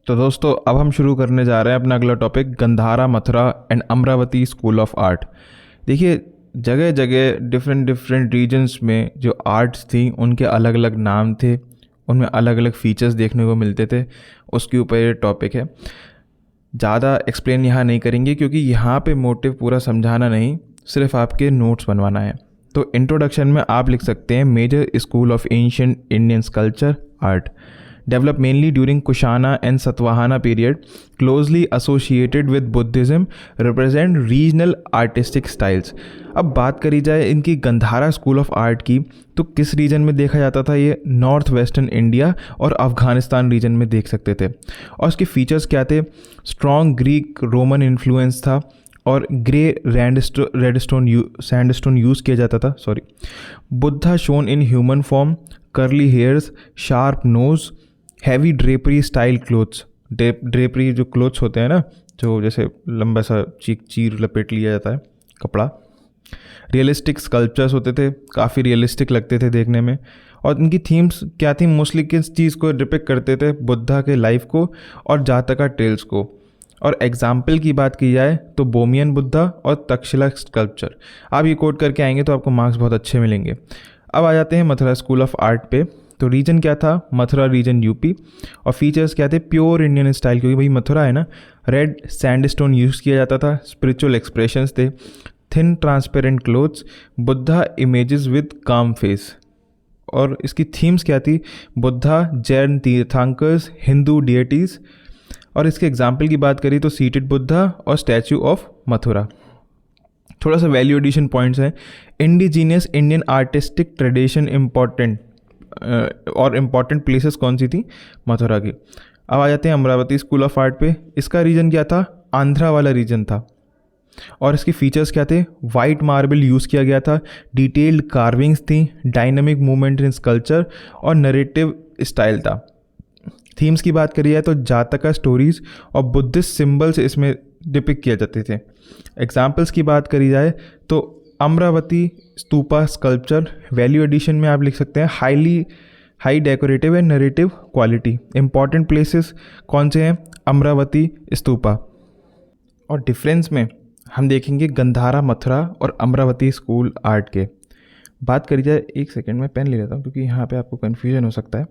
तो दोस्तों अब हम शुरू करने जा रहे हैं अपना अगला topic, Gandhara, Mathura and Amravati school of art. देखिए, जगह जगह डिफरेंट डिफरेंट रीजन्स में जो आर्ट्स थी उनके अलग अलग नाम थे, उनमें अलग अलग फीचर्स देखने को मिलते थे। उसके ऊपर ये टॉपिक है। ज़्यादा एक्सप्लेन यहाँ नहीं करेंगे क्योंकि यहाँ पे मोटिव पूरा समझाना नहीं, सिर्फ आपके नोट्स बनवाना है। तो इंट्रोडक्शन में आप लिख सकते हैं, major school of ancient Indian sculpture art developed mainly during Kushana and Satvahana period, closely associated with Buddhism, represent regional artistic styles। अब बात करी जाए इनकी गंधारा स्कूल ऑफ आर्ट की, तो किस रीजन में देखा जाता था? ये नॉर्थ वेस्टर्न इंडिया और अफ़गानिस्तान रीजन में देख सकते थे। और इसके फीचर्स क्या थे? स्ट्रॉन्ग ग्रीक रोमन इन्फ्लुएंस था और ग्रे सैंडस्टोन यूज़ किया जाता था। Buddha shown in human form, curly hairs, sharp nose, heavy drapery style clothes. Drapery जो क्लोथ्स होते हैं ना, जो जैसे लंबा सा चीर लपेट लिया जाता है कपड़ा। रियलिस्टिक स्कल्पचर्स होते थे, काफ़ी रियलिस्टिक लगते थे देखने में। और इनकी थीम्स क्या थी? मोस्टली किस चीज़ को डिपिक्ट करते थे? बुद्धा के लाइफ को और जातका टेल्स को। और एग्जाम्पल की बात की जाए तो बोमियन बुद्धा और तक्षशिला स्कल्पचर। आप ये कोट करके आएंगे तो आपको मार्क्स बहुत अच्छे मिलेंगे। अब आ जाते हैं मथुरा स्कूल ऑफ आर्ट पे। तो रीजन क्या था? Mathura reason UP. और फीचर्स क्या थे? प्योर इंडियन स्टाइल, क्योंकि भाई मथुरा है ना। रेड सैंडस्टोन यूज़ किया जाता था, स्पिरिचुअल एक्सप्रेशंस थे, thin transparent clothes, Buddha images with काम फेस। और इसकी थीम्स क्या थी? बुद्धा, जैन तीर्थंकर्स, हिंदू डिएटीज़। और इसके एग्जाम्पल की बात करी तो सीटेड बुद्धा और स्टैचू ऑफ मथुरा। थोड़ा सा वैल्यू एडिशन पॉइंट्स हैं। Indigenous Indian artistic tradition important और इम्पॉर्टेंट प्लेसेस कौन सी थी? मथुरा की। अब आ जाते हैं अमरावती स्कूल ऑफ आर्ट पे। इसका रीजन क्या था? आंध्रा वाला रीजन था। और इसके फीचर्स क्या थे? वाइट मार्बल यूज़ किया गया था, डिटेल्ड कार्विंग्स थी, डायनामिक मूवमेंट इन स्कल्पचर और नरेटिव स्टाइल था। थीम्स की बात करी जाए तो जातका स्टोरीज और बुद्धिस्ट सिंबल्स इसमें डिपिक्ट किए जाते थे। एग्जाम्पल्स की बात करी जाए तो Amaravati stupa sculpture. Value addition में आप लिख सकते हैं high decorative and narrative quality. Important places कौन से हैं? अमरावती स्तूपा। और डिफरेंस में हम देखेंगे गंधारा, मथुरा और अमरावती स्कूल आर्ट के। बात करी जाए, एक सेकेंड में पेन ले लेता हूँ क्योंकि यहाँ पे आपको कन्फ्यूजन हो सकता है।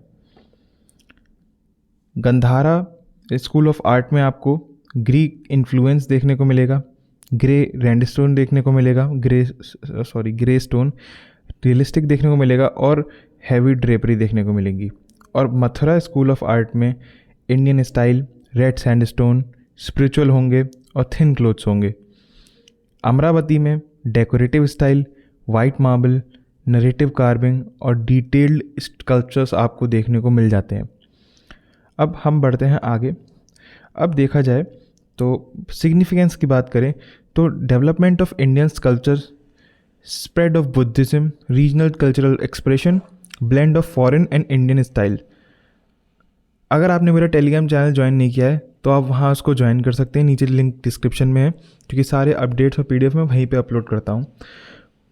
गंधारा स्कूल ऑफ आर्ट में आपको ग्रीक इन्फ्लुएंस देखने को मिलेगा, ग्रे रैंडस्टोन देखने को मिलेगा, ग्रे स्टोन रियलिस्टिक देखने को मिलेगा और हैवी ड्रेपरी देखने को मिलेगी। और मथुरा स्कूल ऑफ आर्ट में Indian style, red sandstone, spiritual होंगे और थिन क्लोथ्स होंगे। अमरावती में decorative style, white marble, narrative carving और डिटेल्ड स्कल्पचर्स आपको देखने को मिल जाते हैं। अब हम बढ़ते हैं आगे। अब देखा जाए तो सिग्निफिकेंस की बात करें तो development of Indian sculpture, spread of Buddhism, regional cultural expression, blend of foreign and Indian style. अगर आपने मेरा टेलीग्राम चैनल ज्वाइन नहीं किया है तो आप वहाँ उसको ज्वाइन कर सकते हैं, नीचे लिंक डिस्क्रिप्शन में है, क्योंकि सारे अपडेट्स और पीडीएफ मैं वहीं पे अपलोड करता हूँ।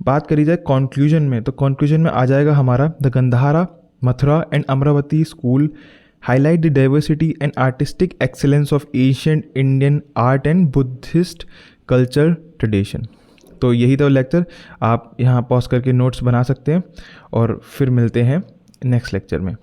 बात करी जाए कॉन्क्लूजन में, तो कॉन्क्लूजन में आ जाएगा हमारा, the Gandhara, Mathura and Amravati school highlight the diversity and artistic excellence of ancient Indian art and Buddhist culture tradition। तो यही था लेक्चर। आप यहाँ पॉज करके नोट्स बना सकते हैं और फिर मिलते हैं नेक्स्ट लेक्चर में।